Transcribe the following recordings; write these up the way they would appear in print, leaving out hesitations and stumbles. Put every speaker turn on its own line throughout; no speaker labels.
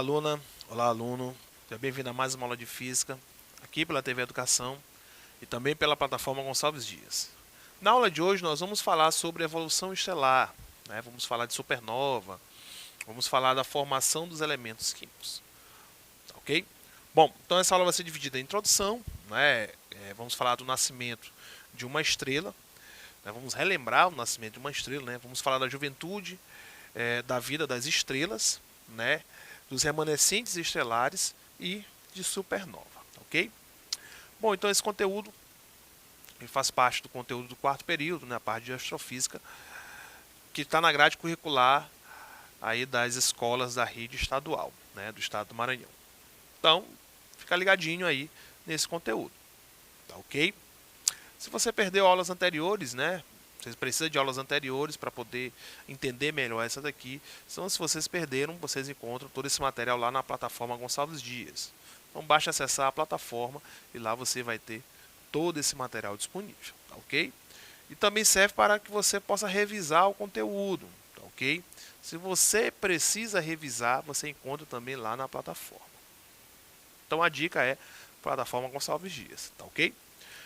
aluna, olá aluno, seja bem-vindo a mais uma aula de Física, aqui pela TV Educação e também pela plataforma Gonçalves Dias. Na aula de hoje nós vamos falar sobre evolução estelar, né? Vamos falar de supernova, vamos falar da formação dos elementos químicos, tá ok? Bom, então essa aula vai ser dividida em introdução, né? Vamos falar do nascimento de uma estrela, né? Vamos relembrar o nascimento de uma estrela, né? Vamos falar da juventude, da vida das estrelas, né? Dos remanescentes estelares e de supernova, ok? Bom, então esse conteúdo faz parte do conteúdo do quarto período, né, a parte de astrofísica, que está na grade curricular aí das escolas da rede estadual, né, do estado do Maranhão. Então, fica ligadinho aí nesse conteúdo, tá ok? Se você perdeu aulas anteriores, né, você precisa de aulas anteriores para poder entender melhor essa daqui. Então, se vocês perderam, vocês encontram todo esse material lá na plataforma Gonçalves Dias. Então, basta acessar a plataforma e lá você vai ter todo esse material disponível, tá ok? E também serve para que você possa revisar o conteúdo, tá ok? Se você precisa revisar, você encontra também lá na plataforma. Então, a dica é plataforma Gonçalves Dias, tá ok?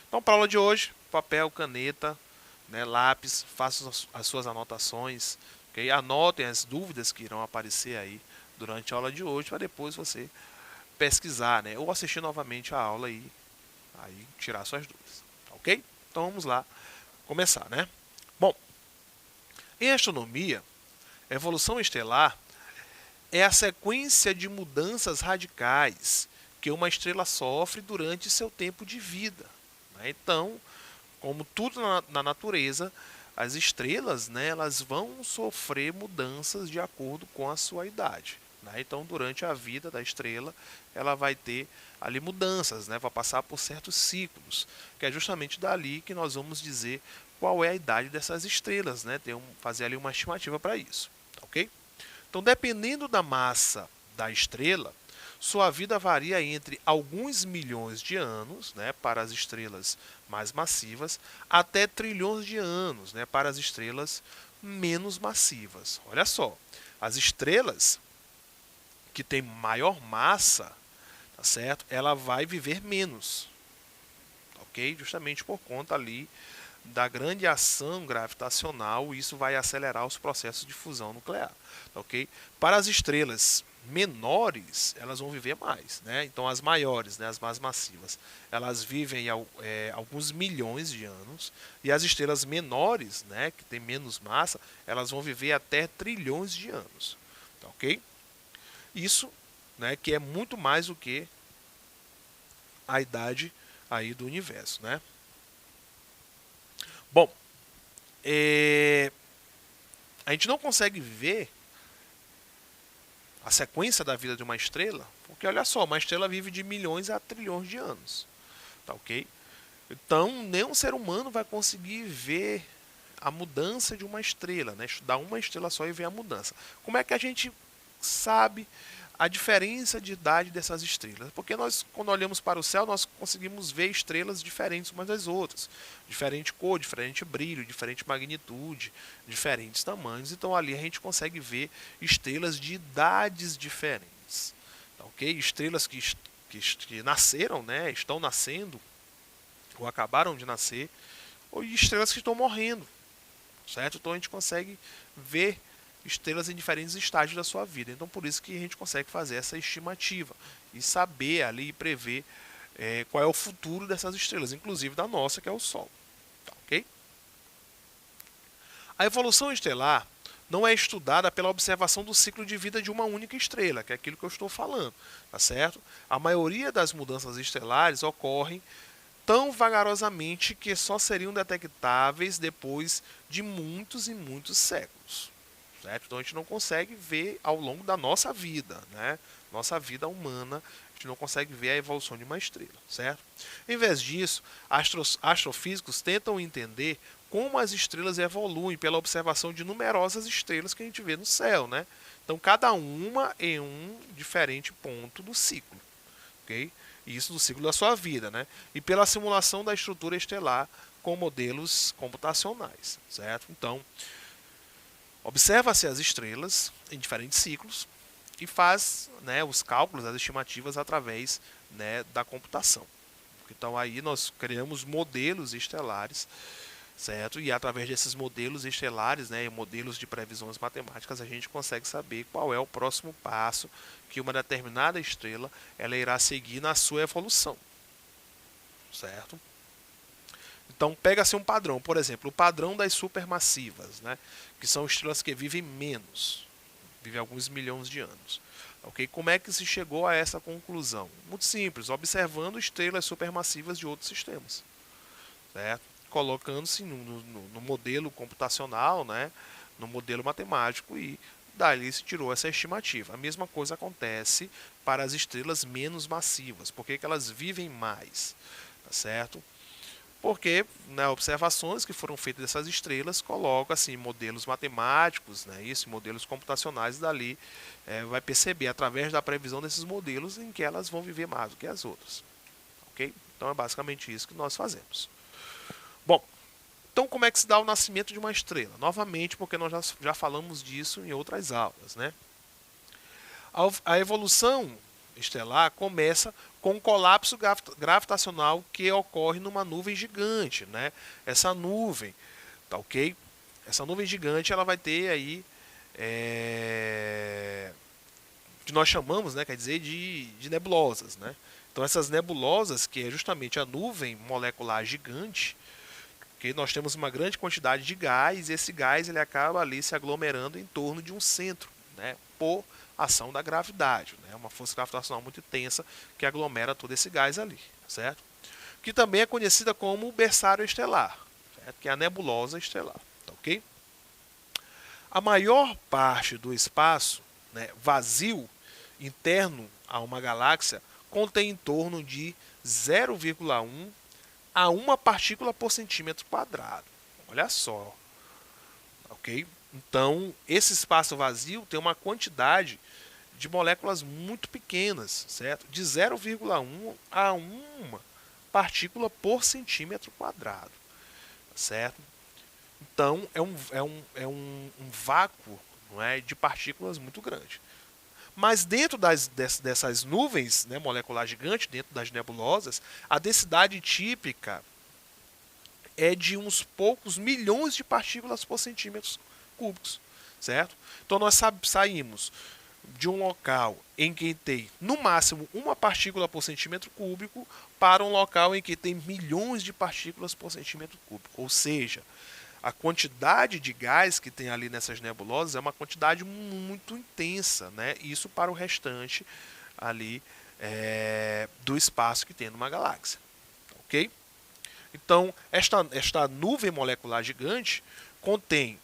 Então, para a aula de hoje, papel, caneta, né, lápis, façam as suas anotações, okay? Anotem as dúvidas que irão aparecer aí durante a aula de hoje, para depois você pesquisar, né, ou assistir novamente a aula e aí tirar suas dúvidas, ok? Então vamos lá começar, né? Bom, em astronomia, a evolução estelar é a sequência de mudanças radicais que uma estrela sofre durante seu tempo de vida, né? Então, como tudo na natureza, as estrelas, né, elas vão sofrer mudanças de acordo com a sua idade, né? Então, durante a vida da estrela, ela vai ter ali mudanças, né? Vai passar por certos ciclos, que é justamente dali que nós vamos dizer qual é a idade dessas estrelas, né? Fazer ali uma estimativa para isso, ok? Então, dependendo da massa da estrela, sua vida varia entre alguns milhões de anos, né, para as estrelas mais massivas, até trilhões de anos, né, para as estrelas menos massivas. Olha só, as estrelas que têm maior massa, tá certo? Ela vai viver menos, ok? Justamente por conta ali da grande ação gravitacional, isso vai acelerar os processos de fusão nuclear, ok? Para as estrelas menores, elas vão viver mais, né? Então as maiores, né, as mais massivas, elas vivem alguns milhões de anos, e as estrelas menores, né, que têm menos massa, elas vão viver até trilhões de anos, ok? Isso, né, que é muito mais do que a idade aí do universo, né? Bom, a gente não consegue ver a sequência da vida de uma estrela, porque olha só, uma estrela vive de milhões a trilhões de anos, tá ok? Então, nenhum ser humano vai conseguir ver a mudança de uma estrela, né? Estudar uma estrela só e ver a mudança. Como é que a gente sabe a diferença de idade dessas estrelas? Porque nós, quando olhamos para o céu, nós conseguimos ver estrelas diferentes umas das outras. Diferente cor, diferente brilho, diferente magnitude, diferentes tamanhos. Então ali a gente consegue ver estrelas de idades diferentes. Tá, ok? Estrelas que nasceram, né? Estão nascendo, ou acabaram de nascer, ou estrelas que estão morrendo. Certo? Então a gente consegue ver estrelas em diferentes estágios da sua vida. Então por isso que a gente consegue fazer essa estimativa e saber ali prever qual é o futuro dessas estrelas, inclusive da nossa, que é o Sol. Tá, ok? A evolução estelar não é estudada pela observação do ciclo de vida de uma única estrela, que é aquilo que eu estou falando, tá certo? A maioria das mudanças estelares ocorrem tão vagarosamente que só seriam detectáveis depois de muitos e muitos séculos. Certo? Então a gente não consegue ver ao longo da nossa vida, né? Nossa vida humana, a gente não consegue ver a evolução de uma estrela, certo? Em vez disso, astrofísicos tentam entender como as estrelas evoluem pela observação de numerosas estrelas que a gente vê no céu, né? Então cada uma em um diferente ponto do ciclo, ok? Isso do ciclo da sua vida, né? E pela simulação da estrutura estelar com modelos computacionais, certo? Então, observa-se as estrelas em diferentes ciclos, e faz, né, os cálculos, as estimativas através, né, da computação. Então aí nós criamos modelos estelares, certo? E através desses modelos estelares, né, e modelos de previsões matemáticas, a gente consegue saber qual é o próximo passo que uma determinada estrela ela irá seguir na sua evolução, certo? Então pega-se um padrão, por exemplo, o padrão das supermassivas, né, que são estrelas que vivem menos, vivem alguns milhões de anos. Ok? Como é que se chegou a essa conclusão? Muito simples, observando estrelas supermassivas de outros sistemas, certo? Colocando-se no modelo computacional, né, no modelo matemático, e dali se tirou essa estimativa. A mesma coisa acontece para as estrelas menos massivas. Por que elas vivem mais? Tá certo? Porque, né, observações que foram feitas dessas estrelas colocam assim modelos matemáticos, né, isso, modelos computacionais, dali vai perceber através da previsão desses modelos em que elas vão viver mais do que as outras, ok? Então é basicamente isso que nós fazemos. Bom, então como é que se dá o nascimento de uma estrela? Novamente, porque nós já falamos disso em outras aulas, né? A evolução estelar começa com um colapso gravitacional que ocorre numa nuvem gigante, né? Essa nuvem, tá ok? Essa nuvem gigante ela vai ter aí que nós chamamos, né, quer dizer, de nebulosas, né? Então essas nebulosas, que é justamente a nuvem molecular gigante, que nós temos uma grande quantidade de gás, e esse gás ele acaba ali se aglomerando em torno de um centro, né, por ação da gravidade, né, uma força gravitacional muito intensa que aglomera todo esse gás ali, certo? Que também é conhecida como berçário estelar, certo? Que é a nebulosa estelar, tá ok? A maior parte do espaço, né, vazio interno a uma galáxia contém em torno de 0,1 a uma partícula por centímetro quadrado. Olha só, ok? Então, esse espaço vazio tem uma quantidade de moléculas muito pequenas, certo? De 0,1 a uma partícula por centímetro quadrado, certo? Então, é um vácuo, não é, de partículas muito grande. Mas dentro dessas nuvens, né, molecular gigante, dentro das nebulosas, a densidade típica é de uns poucos milhões de partículas por centímetros cúbicos, certo? Então nós saímos de um local em que tem no máximo uma partícula por centímetro cúbico para um local em que tem milhões de partículas por centímetro cúbico. Ou seja, a quantidade de gás que tem ali nessas nebulosas é uma quantidade muito intensa, né? Isso para o restante ali do espaço que tem numa galáxia, ok? Então, esta nuvem molecular gigante contém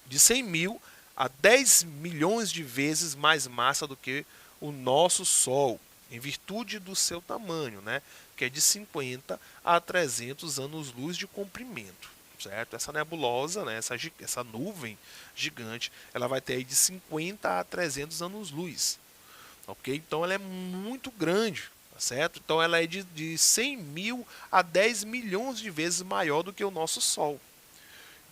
de 100 mil a 10 milhões de vezes mais massa do que o nosso Sol, em virtude do seu tamanho, né? Que é de 50 a 300 anos-luz de comprimento. Certo? Essa nebulosa, né? essa nuvem gigante, ela vai ter aí de 50 a 300 anos-luz. Ok? Então ela é muito grande. Tá certo? Então ela é de 100 mil a 10 milhões de vezes maior do que o nosso Sol.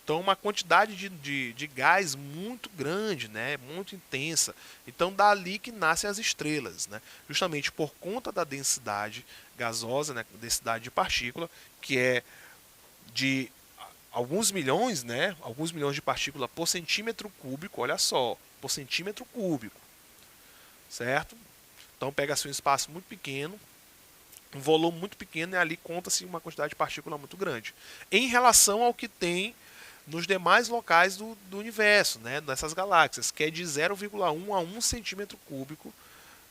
Então uma quantidade de gás muito grande, né? Muito intensa. Então dali que nascem as estrelas, né? Justamente por conta da densidade gasosa, né? Densidade de partícula, que é de alguns milhões, né? Alguns milhões de partículas por centímetro cúbico, olha só, por centímetro cúbico, certo? Então pega-se um espaço muito pequeno, um volume muito pequeno, e ali conta-se uma quantidade de partícula muito grande. Em relação ao que tem nos demais locais do universo, né, dessas galáxias, que é de 0,1 a 1 centímetro cúbico,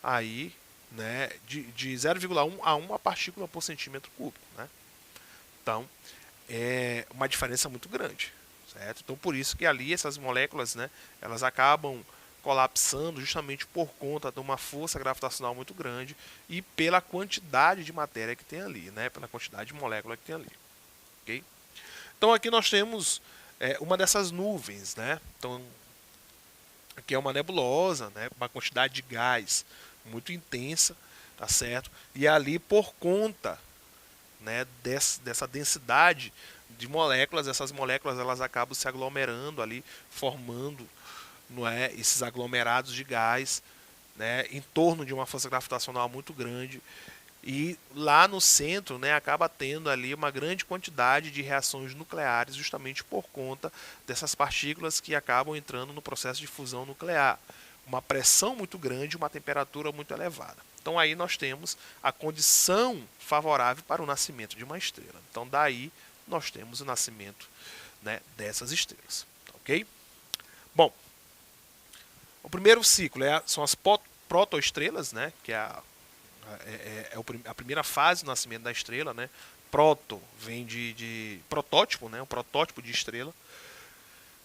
aí, né, de 0,1 a 1 partícula por centímetro cúbico. Né? Então, é uma diferença muito grande. Certo? Então, por isso que ali essas moléculas, né, elas acabam colapsando justamente por conta de uma força gravitacional muito grande e pela quantidade de matéria que tem ali, né, pela quantidade de molécula que tem ali. Okay? Então, aqui nós temos uma dessas nuvens, né? Então, aqui é uma nebulosa, né? Uma quantidade de gás muito intensa, tá certo? E ali por conta, né, dessa densidade de moléculas, essas moléculas elas acabam se aglomerando ali, formando, não é, esses aglomerados de gás, né, em torno de uma força gravitacional muito grande. E lá no centro, né, acaba tendo ali uma grande quantidade de reações nucleares, justamente por conta dessas partículas que acabam entrando no processo de fusão nuclear. Uma pressão muito grande, uma temperatura muito elevada. Então aí nós temos a condição favorável para o nascimento de uma estrela. Então daí nós temos o nascimento, né, dessas estrelas. Ok? Bom, o primeiro ciclo são as protoestrelas, né, que é a primeira fase do nascimento da estrela, né? Proto vem de protótipo, né? Um protótipo de estrela,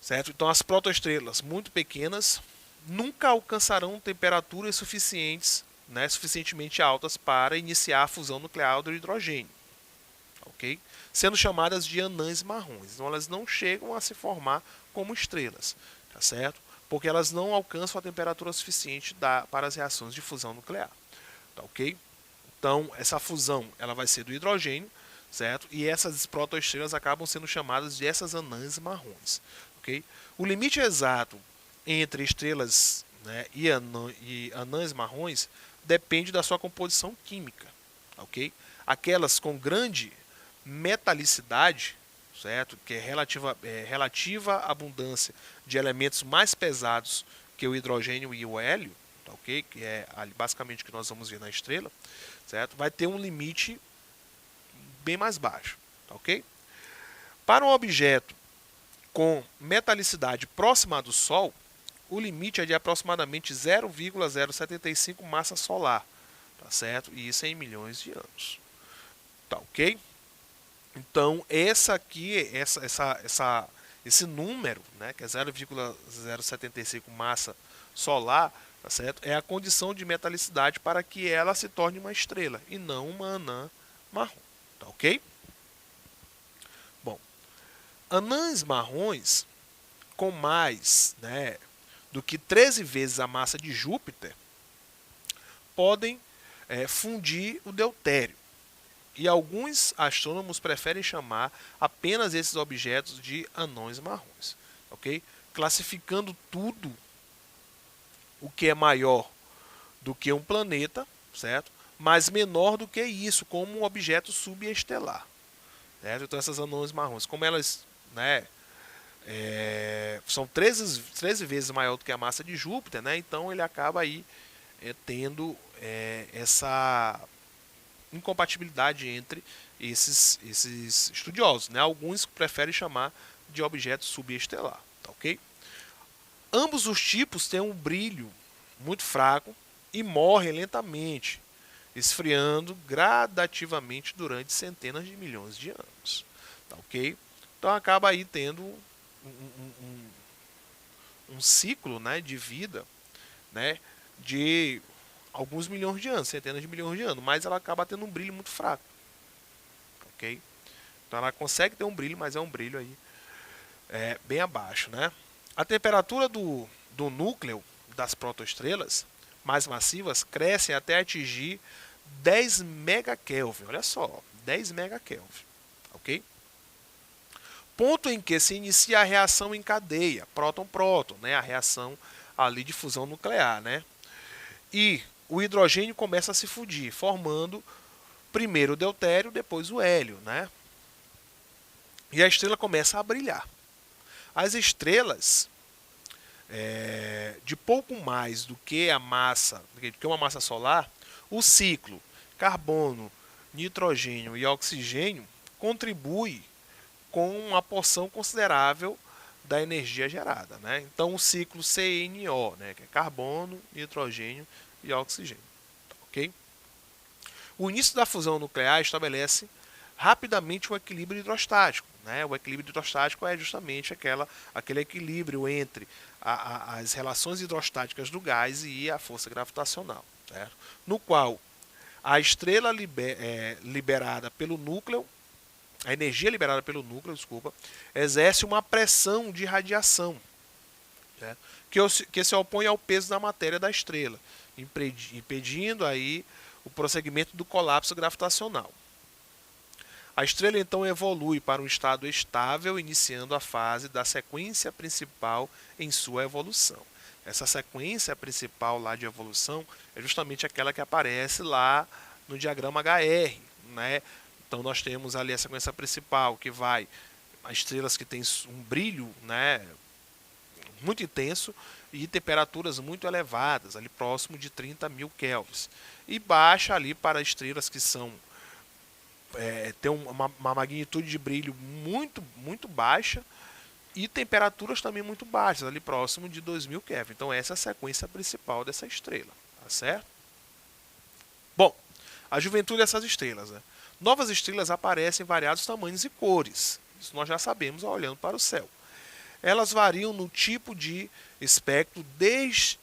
certo? Então as protoestrelas muito pequenas nunca alcançarão temperaturas suficientes, né? Suficientemente altas para iniciar a fusão nuclear do hidrogênio, ok? Sendo chamadas de anãs marrons. Então elas não chegam a se formar como estrelas, tá certo? Porque elas não alcançam a temperatura suficiente para as reações de fusão nuclear. Tá, ok? Então, essa fusão ela vai ser do hidrogênio, certo? E essas protoestrelas acabam sendo chamadas de essas anãs marrons. Ok? O limite exato entre estrelas, né, e anãs marrons depende da sua composição química. Ok? Aquelas com grande metalicidade, certo? Que é relativa abundância de elementos mais pesados que o hidrogênio e o hélio, ok? Que é basicamente o que nós vamos ver na estrela, certo? Vai ter um limite bem mais baixo, ok? Para um objeto com metalicidade próxima do Sol, o limite é de aproximadamente 0,075 massa solar, tá certo? E isso é em milhões de anos, tá, ok? Então esse número, né, que é 0,075 massa solar, tá certo? É a condição de metalicidade para que ela se torne uma estrela e não uma anã marrom, tá, ok? Bom, anãs marrons com mais, né, do que 13 vezes a massa de Júpiter podem fundir o deutério. E alguns astrônomos preferem chamar apenas esses objetos de anões marrons, ok? Classificando tudo o que é maior do que um planeta, certo? Mas menor do que isso, como um objeto subestelar, certo? Então essas anões marrons, como elas, né, são 13 vezes maior do que a massa de Júpiter, né? Então ele acaba aí tendo essa incompatibilidade entre esses estudiosos, né? Alguns preferem chamar de objeto subestelar, tá, ok? Ambos os tipos têm um brilho muito fraco e morrem lentamente, esfriando gradativamente durante centenas de milhões de anos, tá, ok? Então acaba aí tendo um ciclo, né, de vida, né, de alguns milhões de anos, centenas de milhões de anos, mas ela acaba tendo um brilho muito fraco, ok? Então ela consegue ter um brilho, mas é um brilho aí bem abaixo, né? A temperatura do núcleo das protoestrelas mais massivas cresce até atingir 10 megakelvin, olha só, 10 megakelvin, ok? Ponto em que se inicia a reação em cadeia, próton-próton, né? A reação ali de fusão nuclear, né? E o hidrogênio começa a se fundir, formando primeiro o deutério, depois o hélio, né? E a estrela começa a brilhar. As estrelas de pouco mais do que a massa, do que uma massa solar, o ciclo carbono, nitrogênio e oxigênio contribui com uma porção considerável da energia gerada, né? Então o ciclo CNO, né, que é carbono, nitrogênio e oxigênio, ok? O início da fusão nuclear estabelece rapidamente um equilíbrio hidrostático, né? O equilíbrio hidrostático é justamente aquele equilíbrio entre as relações hidrostáticas do gás e a força gravitacional, certo? No qual a estrela liberada pelo núcleo, a energia liberada pelo núcleo, desculpa, exerce uma pressão de radiação, certo? Que se opõe ao peso da matéria da estrela, impedindo aí o prosseguimento do colapso gravitacional. A estrela então evolui para um estado estável, iniciando a fase da sequência principal em sua evolução. Essa sequência principal lá de evolução é justamente aquela que aparece lá no diagrama HR, né? Então nós temos ali a sequência principal que vai a estrelas que têm um brilho, né, muito intenso e temperaturas muito elevadas, ali próximo de 30.000 kelvins. E baixa ali para estrelas que são tem uma magnitude de brilho muito baixa e temperaturas também muito baixas, ali próximo de 2.000 Kelvin. Então essa é a sequência principal dessa estrela, tá certo? Bom, a juventude dessas estrelas, né? Novas estrelas aparecem em variados tamanhos e cores. Isso nós já sabemos olhando para o céu. Elas variam no tipo de espectro desde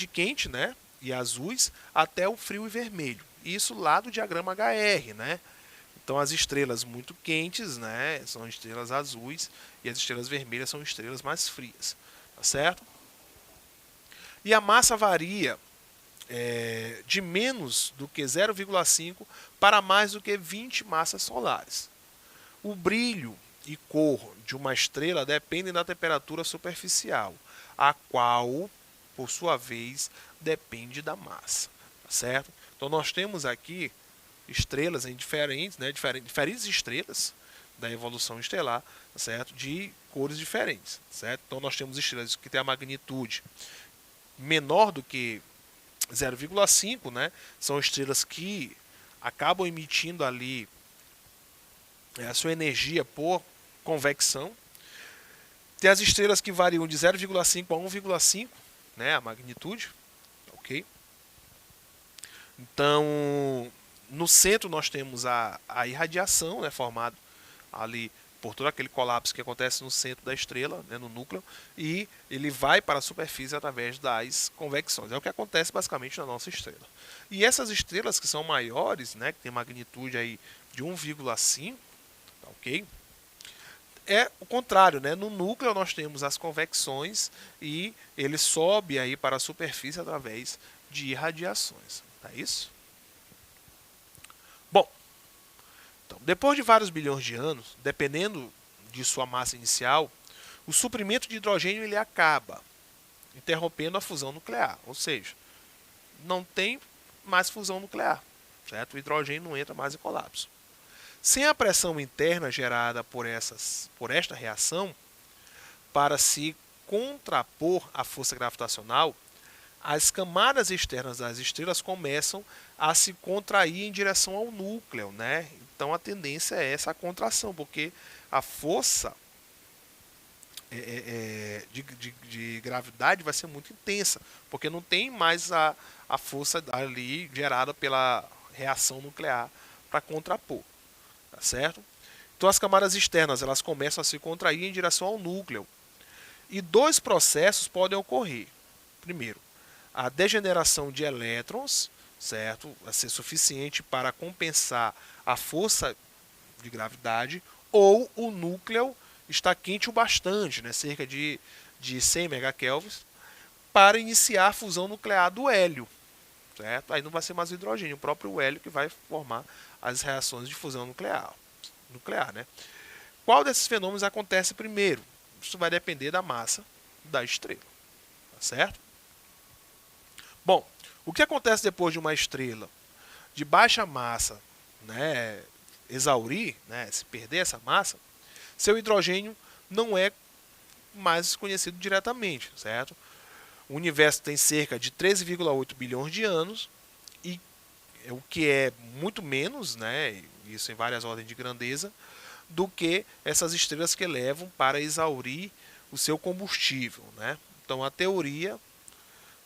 quente, né, e azuis até o frio e vermelho. Isso lá do diagrama HR, né? Então as estrelas muito quentes, né, são estrelas azuis e as estrelas vermelhas são estrelas mais frias, tá certo? E a massa varia de menos do que 0,5 para mais do que 20 massas solares. O brilho e cor de uma estrela dependem da temperatura superficial, a qual, por sua vez, depende da massa, tá certo? Então nós temos aqui estrelas em diferentes, né, diferentes estrelas da evolução estelar, tá certo? De cores diferentes, certo? Então nós temos estrelas que têm a magnitude menor do que 0,5, né? São estrelas que acabam emitindo ali a sua energia por convecção. Tem as estrelas que variam de 0,5 a 1,5, né, a magnitude, ok? Então, no centro nós temos a irradiação, né, formada ali por todo aquele colapso que acontece no centro da estrela, né, no núcleo, e ele vai para a superfície através das convecções. É o que acontece basicamente na nossa estrela. E essas estrelas que são maiores, né, que tem magnitude aí de 1,5, ok? É o contrário, né? No núcleo nós temos as convecções e ele sobe aí para a superfície através de irradiações. É isso? Bom, então, depois de vários bilhões de anos, dependendo de sua massa inicial, o suprimento de hidrogênio ele acaba, interrompendo a fusão nuclear. Ou seja, não tem mais fusão nuclear, certo? O hidrogênio não entra mais em colapso. Sem a pressão interna gerada por esta reação, para se contrapor à força gravitacional, as camadas externas das estrelas começam a se contrair em direção ao núcleo, né? Então a tendência é essa contração, porque a força de gravidade vai ser muito intensa, porque não tem mais a força ali gerada pela reação nuclear para contrapor. Tá certo? Então as camadas externas elas começam a se contrair em direção ao núcleo. E dois processos podem ocorrer. Primeiro, a degeneração de elétrons, certo? Vai ser suficiente para compensar a força de gravidade, ou o núcleo está quente o bastante, né? Cerca de 100 megakelvins, para iniciar a fusão nuclear do hélio. Certo? Aí não vai ser mais o hidrogênio, o próprio hélio que vai formar as reações de fusão nuclear, né? Qual desses fenômenos acontece primeiro? Isso vai depender da massa da estrela, tá certo? Bom, o que acontece depois de uma estrela de baixa massa, né, exaurir, né, se perder essa massa, seu hidrogênio não é mais conhecido diretamente, certo? O universo tem cerca de 13,8 bilhões de anos, e o que é muito menos, né, isso em várias ordens de grandeza, do que essas estrelas que levam para exaurir o seu combustível, né? Então a teoria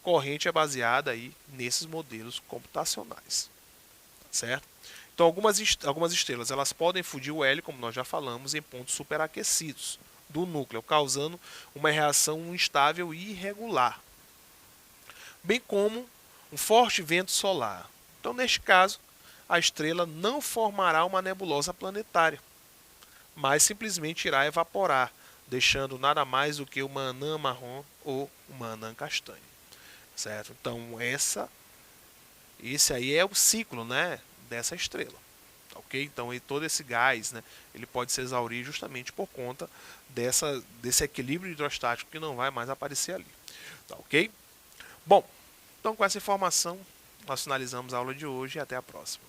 corrente é baseada aí nesses modelos computacionais, certo? Então algumas estrelas elas podem fundir o hélio, como nós já falamos, em pontos superaquecidos do núcleo, causando uma reação instável e irregular, bem como um forte vento solar. Então, neste caso, a estrela não formará uma nebulosa planetária, mas simplesmente irá evaporar, deixando nada mais do que uma anã marrom ou uma anã castanha. Certo? Então, esse aí é o ciclo, né, dessa estrela. Ok? Então, todo esse gás, né, ele pode se exaurir justamente por conta desse equilíbrio hidrostático que não vai mais aparecer ali. Tá ok? Bom, então com essa informação nós finalizamos a aula de hoje e até a próxima.